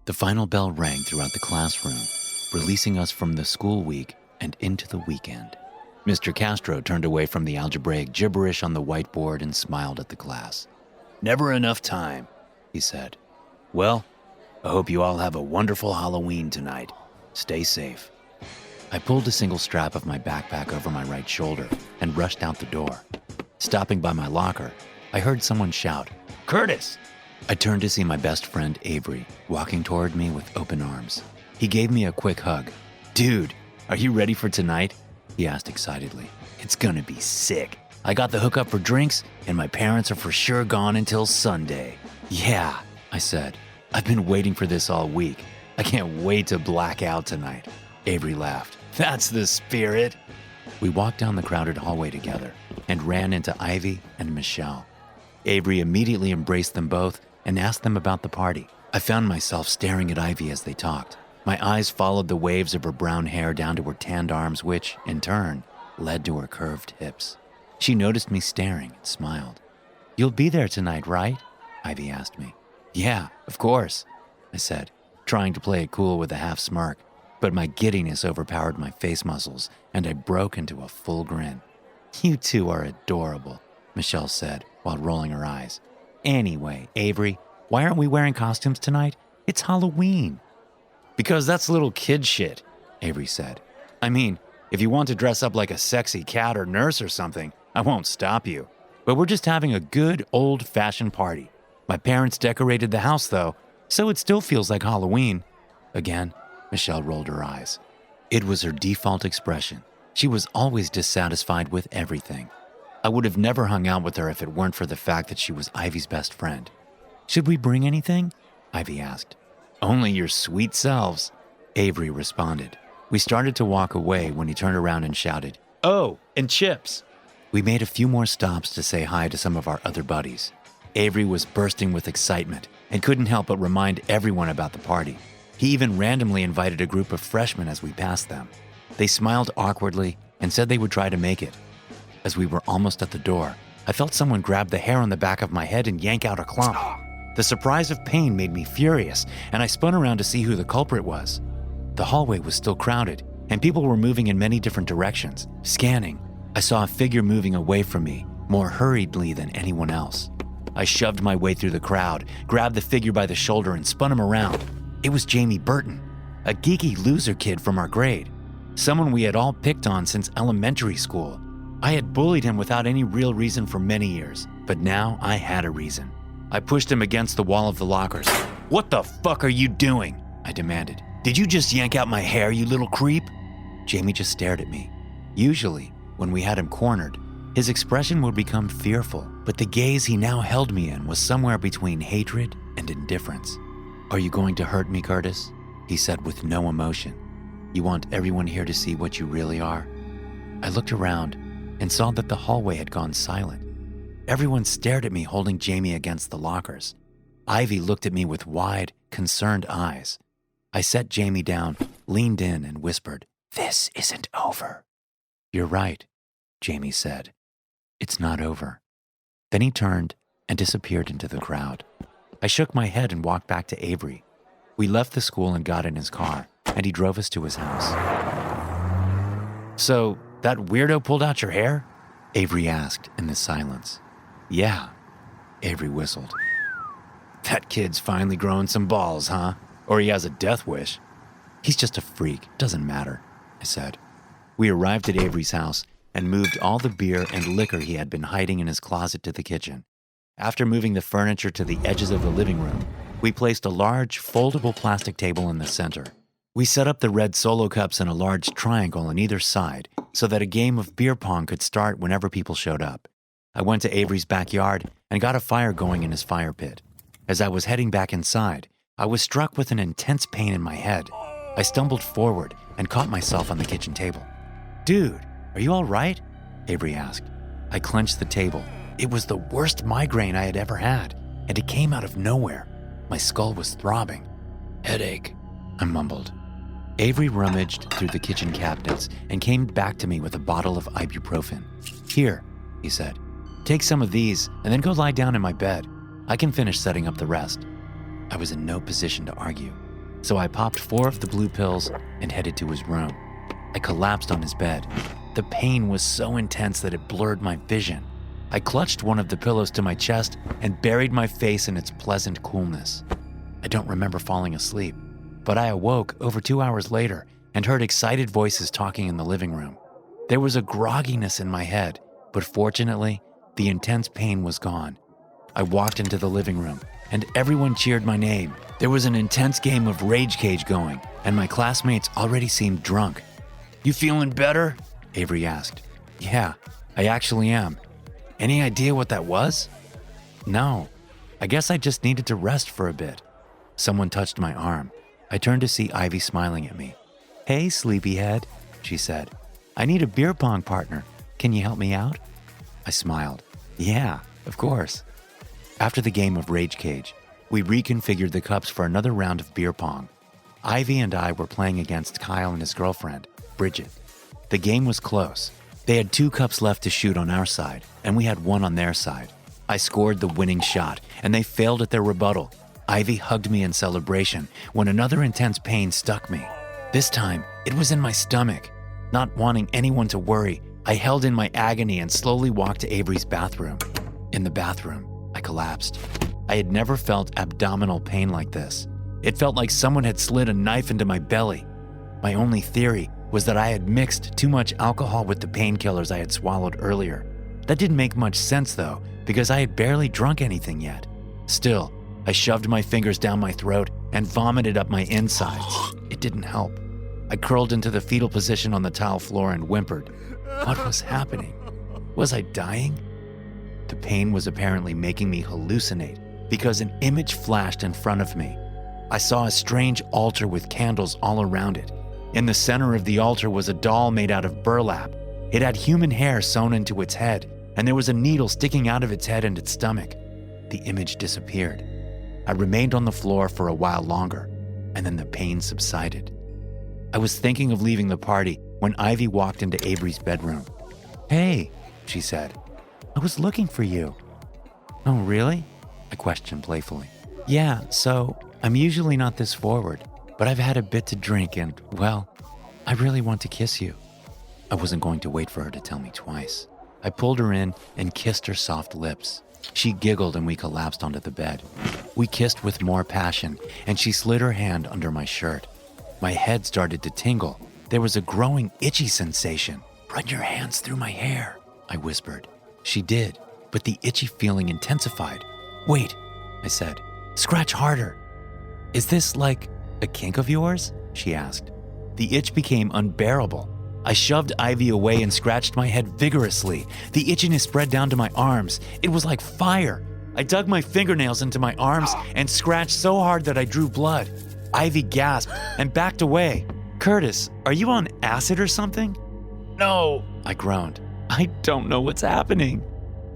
The final bell rang throughout the classroom, releasing us from the school week and into the weekend. Mr. Castro turned away from the algebraic gibberish on the whiteboard and smiled at the class. "Never enough time," he said. "Well, I hope you all have a wonderful Halloween tonight. Stay safe." I pulled a single strap of my backpack over my right shoulder and rushed out the door. Stopping by my locker, I heard someone shout, "Curtis!" I turned to see my best friend Avery walking toward me with open arms. He gave me a quick hug. "Dude, are you ready for tonight?" he asked excitedly. "It's gonna be sick. I got the hookup for drinks, and my parents are for sure gone until Sunday." "Yeah," I said. "I've been waiting for this all week. I can't wait to black out tonight." Avery laughed. "That's the spirit." We walked down the crowded hallway together and ran into Ivy and Michelle. Avery immediately embraced them both and asked them about the party. I found myself staring at Ivy as they talked. My eyes followed the waves of her brown hair down to her tanned arms, which, in turn, led to her curved hips. She noticed me staring and smiled. "You'll be there tonight, right?" Ivy asked me. "Yeah, of course," I said, trying to play it cool with a half smirk, but my giddiness overpowered my face muscles, and I broke into a full grin. "You two are adorable," Michelle said while rolling her eyes. "Anyway, Avery, why aren't we wearing costumes tonight? It's Halloween." "Because that's little kid shit," Avery said. "I mean, if you want to dress up like a sexy cat or nurse or something, I won't stop you. But we're just having a good old-fashioned party. My parents decorated the house, though, so it still feels like Halloween." Again, Michelle rolled her eyes. It was her default expression. She was always dissatisfied with everything. I would have never hung out with her if it weren't for the fact that she was Ivy's best friend. "Should we bring anything?" Ivy asked. "Only your sweet selves," Avery responded. We started to walk away when he turned around and shouted, "Oh, and chips!" We made a few more stops to say hi to some of our other buddies. Avery was bursting with excitement and couldn't help but remind everyone about the party. He even randomly invited a group of freshmen as we passed them. They smiled awkwardly and said they would try to make it. As we were almost at the door, I felt someone grab the hair on the back of my head and yank out a clump. The surprise of pain made me furious, and I spun around to see who the culprit was. The hallway was still crowded, and people were moving in many different directions. Scanning, I saw a figure moving away from me, more hurriedly than anyone else. I shoved my way through the crowd, grabbed the figure by the shoulder, and spun him around. It was Jamie Burton, a geeky loser kid from our grade, someone we had all picked on since elementary school. I had bullied him without any real reason for many years, but now I had a reason. I pushed him against the wall of the lockers. "What the fuck are you doing?" I demanded. "Did you just yank out my hair, you little creep?" Jamie just stared at me. Usually, when we had him cornered, his expression would become fearful, but the gaze he now held me in was somewhere between hatred and indifference. "Are you going to hurt me, Curtis?" he said with no emotion. "You want everyone here to see what you really are?" I looked around and saw that the hallway had gone silent. Everyone stared at me holding Jamie against the lockers. Ivy looked at me with wide, concerned eyes. I set Jamie down, leaned in, and whispered, "This isn't over." "You're right," Jamie said. "It's not over." Then he turned and disappeared into the crowd. I shook my head and walked back to Avery. We left the school and got in his car, and he drove us to his house. "So, that weirdo pulled out your hair?" Avery asked in the silence. "Yeah," Avery whistled. "That kid's finally growing some balls, huh? Or he has a death wish." "He's just a freak, doesn't matter," I said. We arrived at Avery's house and moved all the beer and liquor he had been hiding in his closet to the kitchen. After moving the furniture to the edges of the living room, we placed a large, foldable plastic table in the center. We set up the red Solo cups in a large triangle on either side so that a game of beer pong could start whenever people showed up. I went to Avery's backyard and got a fire going in his fire pit. As I was heading back inside, I was struck with an intense pain in my head. I stumbled forward and caught myself on the kitchen table. "Dude, are you all right?" Avery asked. I clenched the table. It was the worst migraine I had ever had, and it came out of nowhere. My skull was throbbing. "Headache," I mumbled. Avery rummaged through the kitchen cabinets and came back to me with a bottle of ibuprofen. "Here," he said. "Take some of these and then go lie down in my bed. I can finish setting up the rest." I was in no position to argue. so I popped 4 of the blue pills and headed to his room. I collapsed on his bed. The pain was so intense that it blurred my vision. I clutched one of the pillows to my chest and buried my face in its pleasant coolness. I don't remember falling asleep, but I awoke over 2 hours later and heard excited voices talking in the living room. There was a grogginess in my head, but fortunately, the intense pain was gone. I walked into the living room, and everyone cheered my name. There was an intense game of Rage Cage going, and my classmates already seemed drunk. "You feeling better?" Avery asked. "Yeah, I actually am." "Any idea what that was?" "No, I guess I just needed to rest for a bit." Someone touched my arm. I turned to see Ivy smiling at me. "Hey, sleepyhead," she said. "I need a beer pong partner. Can you help me out?" I smiled. "Yeah, of course." After the game of Rage Cage, we reconfigured the cups for another round of beer pong. Ivy and I were playing against Kyle and his girlfriend, Bridget. The game was close. They had 2 cups left to shoot on our side, and we had 1 on their side. I scored the winning shot, and they failed at their rebuttal. Ivy hugged me in celebration when another intense pain stuck me. This time, it was in my stomach. Not wanting anyone to worry, I held in my agony and slowly walked to Avery's bathroom. In the bathroom, I collapsed. I had never felt abdominal pain like this. It felt like someone had slid a knife into my belly. My only theory was that I had mixed too much alcohol with the painkillers I had swallowed earlier. That didn't make much sense though, because I had barely drunk anything yet. Still, I shoved my fingers down my throat and vomited up my insides. It didn't help. I curled into the fetal position on the tile floor and whimpered. What was happening? Was I dying? The pain was apparently making me hallucinate because an image flashed in front of me. I saw a strange altar with candles all around it. In the center of the altar was a doll made out of burlap. It had human hair sewn into its head, and there was a needle sticking out of its head and its stomach. The image disappeared. I remained on the floor for a while longer, and then the pain subsided. I was thinking of leaving the party when Ivy walked into Avery's bedroom. "Hey," she said. "I was looking for you." "Oh, really?" I questioned playfully. "Yeah, so I'm usually not this forward, but I've had a bit to drink and, well, I really want to kiss you." I wasn't going to wait for her to tell me twice. I pulled her in and kissed her soft lips. She giggled and we collapsed onto the bed. We kissed with more passion, and she slid her hand under my shirt. My head started to tingle. There was a growing itchy sensation. "Run your hands through my hair," I whispered. She did, but the itchy feeling intensified. "Wait," I said. "Scratch harder." "Is this like a kink of yours?" she asked. The itch became unbearable. I shoved Ivy away and scratched my head vigorously. The itchiness spread down to my arms. It was like fire. I dug my fingernails into my arms and scratched so hard that I drew blood. Ivy gasped and backed away. "Curtis, are you on acid or something?" "No," I groaned. "I don't know what's happening."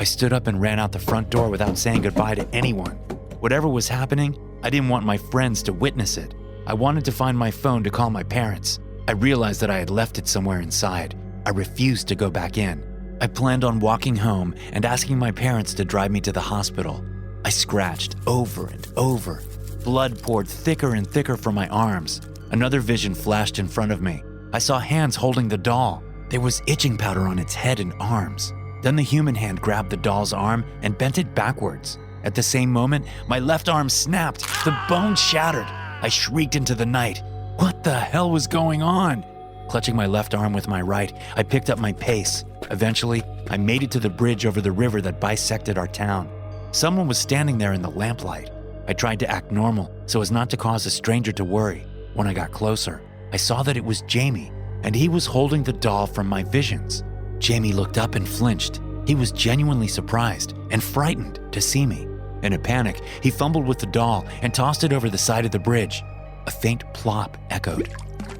I stood up and ran out the front door without saying goodbye to anyone. Whatever was happening, I didn't want my friends to witness it. I wanted to find my phone to call my parents. I realized that I had left it somewhere inside. I refused to go back in. I planned on walking home and asking my parents to drive me to the hospital. I scratched over and over. Blood poured thicker and thicker from my arms. Another vision flashed in front of me. I saw hands holding the doll. There was itching powder on its head and arms. Then the human hand grabbed the doll's arm and bent it backwards. At the same moment, my left arm snapped. The bone shattered. I shrieked into the night. What the hell was going on? Clutching my left arm with my right, I picked up my pace. Eventually, I made it to the bridge over the river that bisected our town. Someone was standing there in the lamplight. I tried to act normal so as not to cause a stranger to worry. When I got closer, I saw that it was Jamie, and he was holding the doll from my visions. Jamie looked up and flinched. He was genuinely surprised and frightened to see me. In a panic, he fumbled with the doll and tossed it over the side of the bridge. A faint plop echoed.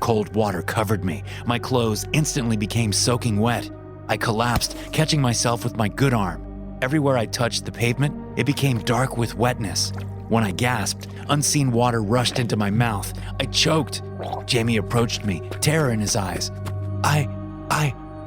Cold water covered me. My clothes instantly became soaking wet. I collapsed, catching myself with my good arm. Everywhere I touched the pavement, it became dark with wetness. When I gasped, unseen water rushed into my mouth. I choked. Jamie approached me, terror in his eyes.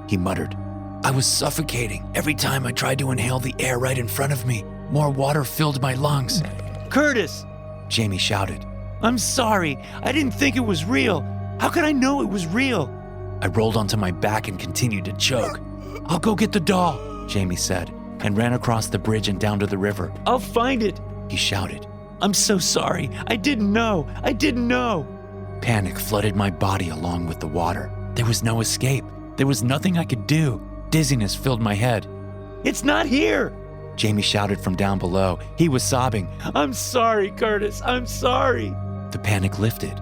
He muttered. I was suffocating. Every time I tried to inhale the air right in front of me, more water filled my lungs. Curtis! Jamie shouted. I'm sorry. I didn't think it was real. How could I know it was real? I rolled onto my back and continued to choke. I'll go get the doll, Jamie said, and ran across the bridge and down to the river. I'll find it, he shouted. I'm so sorry. I didn't know. Panic flooded my body along with the water. There was no escape. There was nothing I could do. Dizziness filled my head. It's not here, Jamie shouted from down below. He was sobbing. I'm sorry, Curtis. I'm sorry. The panic lifted.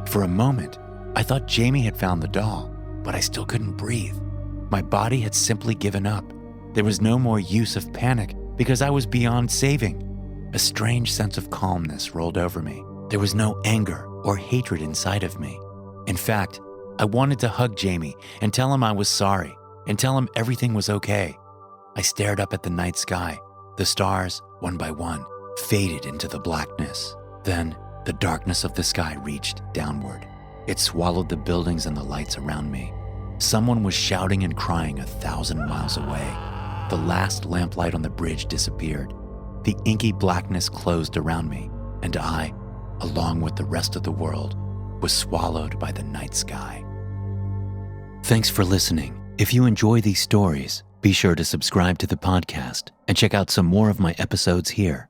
For a moment, I thought Jamie had found the doll, but I still couldn't breathe. My body had simply given up. There was no more use of panic because I was beyond saving. A strange sense of calmness rolled over me. There was no anger or hatred inside of me. In fact, I wanted to hug Jamie and tell him I was sorry and tell him everything was okay. I stared up at the night sky. The stars, one by one, faded into the blackness. Then, the darkness of the sky reached downward. It swallowed the buildings and the lights around me. Someone was shouting and crying 1,000 miles away. The last lamplight on the bridge disappeared. The inky blackness closed around me, and I, along with the rest of the world, was swallowed by the night sky. Thanks for listening. If you enjoy these stories, be sure to subscribe to the podcast and check out some more of my episodes here.